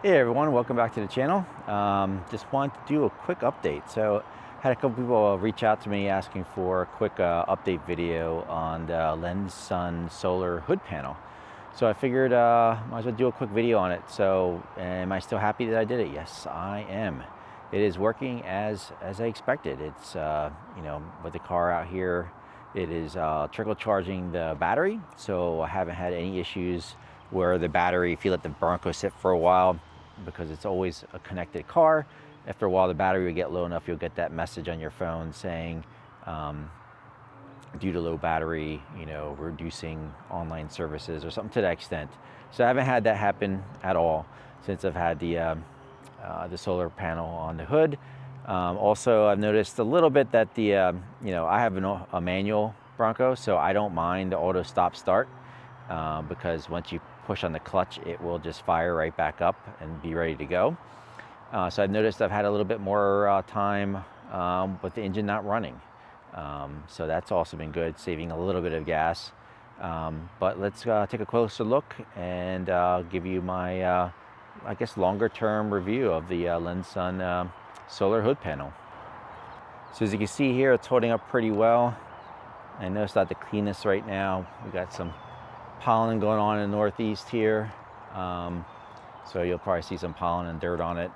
Hey everyone, welcome back to the channel. Just wanted to do a quick update. So had a couple people reach out to me asking for a quick update video on the Lensun solar hood panel. So I figured might as well do a quick video on it. So am I still happy that I did it? Yes, I am. It is working as I expected. It's with the car out here, it is trickle charging the battery. So I haven't had any issues where the battery, if you let the Bronco sit for a while, because it's always a connected car, after a while the battery will get low enough, you'll get that message on your phone saying due to low battery, reducing online services or something to that extent. So I haven't had that happen at all since I've had the solar panel on the hood. Also, I've noticed a little bit that the I have a manual Bronco, so I don't mind the auto stop start because once you push on the clutch, it will just fire right back up and be ready to go. So I've noticed I've had a little bit more time with the engine not running. So that's also been good, saving a little bit of gas. But let's take a closer look and give you my, I guess, longer term review of the Lensun solar hood panel. So as you can see here, it's holding up pretty well. I know it's not the cleanest right now. We got some pollen going on in the northeast here, so you'll probably see some pollen and dirt on it,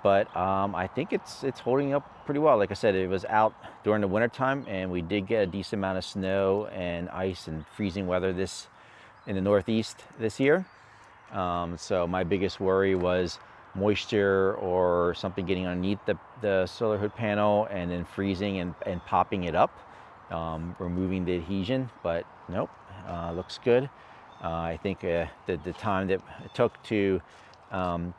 but I think it's holding up pretty well. Like I said, it was out during the winter time and we did get a decent amount of snow and ice and freezing weather in the northeast this year. So my biggest worry was moisture or something getting underneath the solar hood panel and then freezing and popping it up, removing the adhesion, but nope, looks good. I think the time that it took to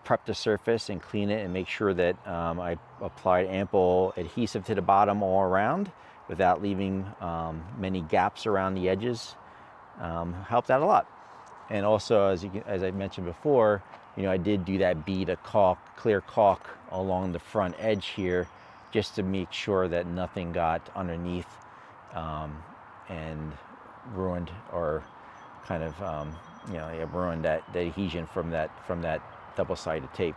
prep the surface and clean it and make sure that I applied ample adhesive to the bottom all around without leaving many gaps around the edges helped out a lot. And also, as I mentioned before, I did do that bead of clear caulk along the front edge here just to make sure that nothing got underneath and ruined or kind of ruined the adhesion from that double-sided tape.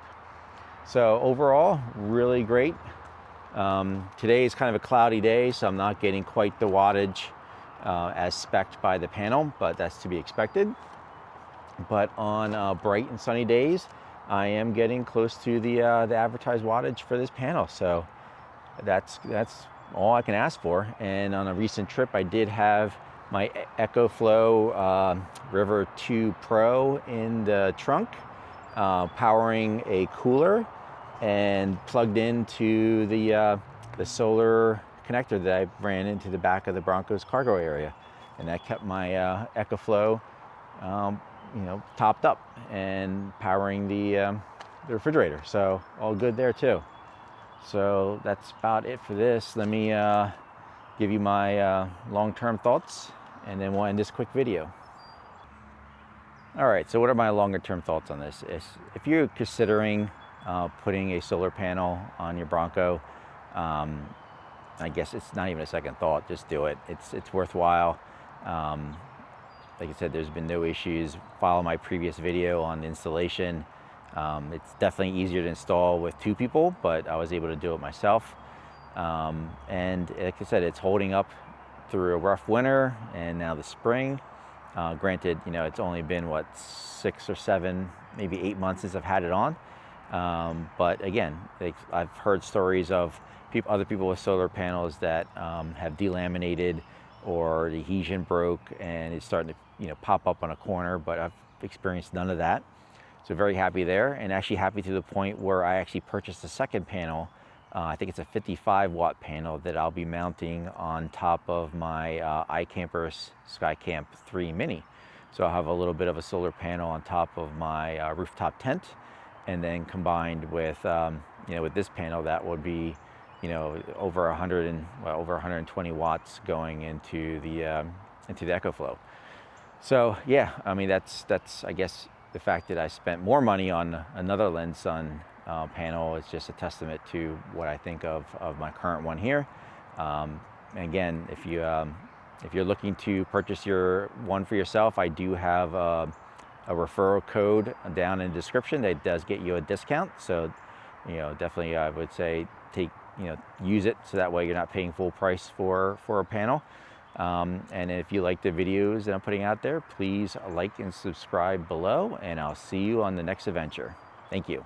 So overall, really great. Today is kind of a cloudy day, so I'm not getting quite the wattage as spec'd by the panel, but that's to be expected. But on bright and sunny days, I am getting close to the advertised wattage for this panel. So that's all I can ask for. And on a recent trip, I did have my EcoFlow River 2 Pro in the trunk, powering a cooler and plugged into the solar connector that I ran into the back of the Bronco's cargo area. And that kept my EcoFlow topped up and powering the refrigerator. So all good there too. So that's about it for this. Let me give you my long-term thoughts and then we'll end this quick video. All right, so what are my longer-term thoughts on this? If you're considering putting a solar panel on your Bronco, I guess it's not even a second thought, just do it. It's worthwhile. Like I said, there's been no issues. Follow my previous video on the installation. It's definitely easier to install with two people, but I was able to do it myself. And like I said, it's holding up through a rough winter and now the spring. Granted, it's only been 6 or 7, maybe 8 months since I've had it on. But again, I've heard stories of other people with solar panels that have delaminated or the adhesion broke and it's starting to pop up on a corner, but I've experienced none of that. So very happy there, and actually happy to the point where I actually purchased a second panel. I think it's a 55 watt panel that I'll be mounting on top of my iCamper SkyCamp 3 Mini. So I'll have a little bit of a solar panel on top of my rooftop tent, and then combined with with this panel, that would be over 120 watts going into the EcoFlow. So yeah, I mean that's I guess the fact that I spent more money on another Lensun panel is just a testament to what I think of my current one here. Again, if you're looking to purchase your one for yourself, I do have a referral code down in the description that does get you a discount. So, definitely I would say use it so that way you're not paying full price for a panel. And if you like the videos that I'm putting out there, please like and subscribe below, and I'll see you on the next adventure. Thank you.